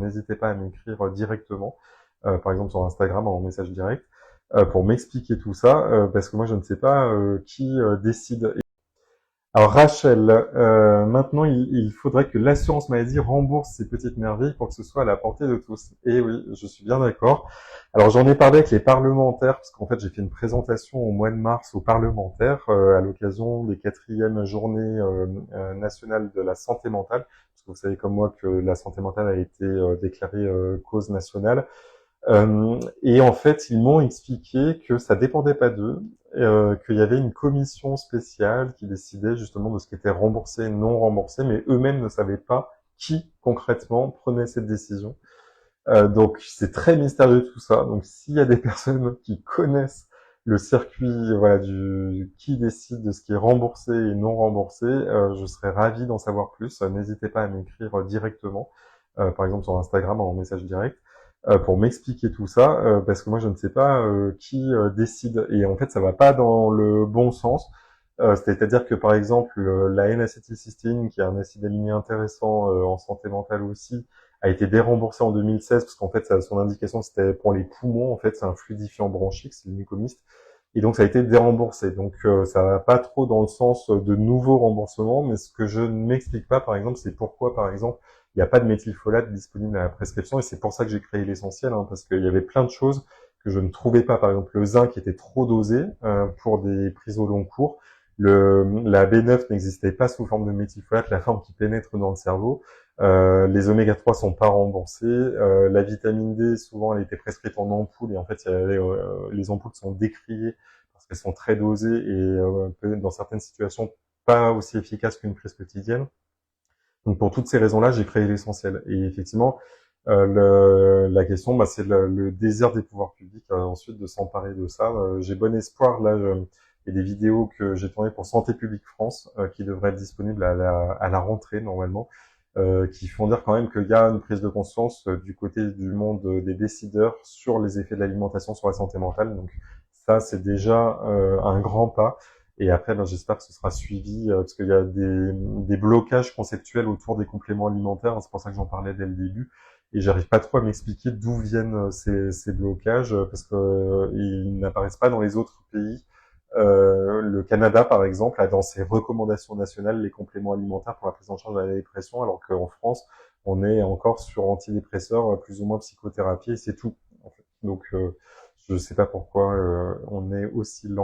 N'hésitez pas à m'écrire directement, par exemple sur Instagram en message direct, pour m'expliquer tout ça, parce que moi je ne sais pas qui décide. Alors Rachel, maintenant il faudrait que l'assurance maladie rembourse ces petites merveilles pour que ce soit à la portée de tous. Et oui, je suis bien d'accord. Alors j'en ai parlé avec les parlementaires, parce qu'en fait j'ai fait une présentation au mois de mars aux parlementaires à l'occasion des 4e journées nationales de la santé mentale, parce que vous savez comme moi que la santé mentale a été déclarée cause nationale. Et en fait, ils m'ont expliqué que ça dépendait pas d'eux, qu'il y avait une commission spéciale qui décidait justement de ce qui était remboursé et non remboursé, mais eux-mêmes ne savaient pas qui concrètement prenait cette décision. Donc c'est très mystérieux tout ça. Donc s'il y a des personnes qui connaissent le circuit, voilà, du qui décide de ce qui est remboursé et non remboursé, je serais ravi d'en savoir plus. N'hésitez pas à m'écrire directement, par exemple sur Instagram en message direct, pour m'expliquer tout ça, parce que moi je ne sais pas qui décide. Et en fait ça va pas dans le bon sens. C'est-à-dire que par exemple la N-acétylcystéine, qui est un acide aminé intéressant en santé mentale aussi, a été déremboursé en 2016 parce qu'en fait son indication c'était pour les poumons, en fait c'est un fluidifiant bronchique, c'est le mucomyste, et donc ça a été déremboursé. Donc ça va pas trop dans le sens de nouveaux remboursements, mais ce que je ne m'explique pas par exemple, c'est pourquoi par exemple il n'y a pas de méthylfolate disponible à la prescription, et c'est pour ça que j'ai créé l'essentiel, hein, parce qu'il y avait plein de choses que je ne trouvais pas, par exemple le zinc était trop dosé pour des prises au long cours, la B9 n'existait pas sous forme de méthylfolate, la forme qui pénètre dans le cerveau. Les oméga 3 sont pas remboursés. La vitamine D, souvent, elle était prescrite en ampoule, et en fait, les ampoules sont décriées parce qu'elles sont très dosées et dans certaines situations pas aussi efficaces qu'une prise quotidienne. Donc pour toutes ces raisons-là, j'ai créé l'essentiel. Et effectivement, la question, bah, c'est le désir des pouvoirs publics ensuite de s'emparer de ça. J'ai bon espoir. Là, il y a des vidéos que j'ai tournées pour Santé publique France qui devraient être disponibles à la rentrée normalement, qui font dire quand même qu'il y a une prise de conscience du côté du monde des décideurs sur les effets de l'alimentation sur la santé mentale. Donc ça, c'est déjà un grand pas. Et après, ben, j'espère que ce sera suivi, parce qu'il y a des blocages conceptuels autour des compléments alimentaires, hein, c'est pour ça que j'en parlais dès le début, et j'arrive pas trop à m'expliquer d'où viennent ces blocages, parce que ils n'apparaissent pas dans les autres pays. Le Canada, par exemple, a dans ses recommandations nationales les compléments alimentaires pour la prise en charge de la dépression, alors qu'en France, on est encore sur antidépresseurs, plus ou moins psychothérapie, et c'est tout, en fait. Donc, je sais pas pourquoi on est aussi lent.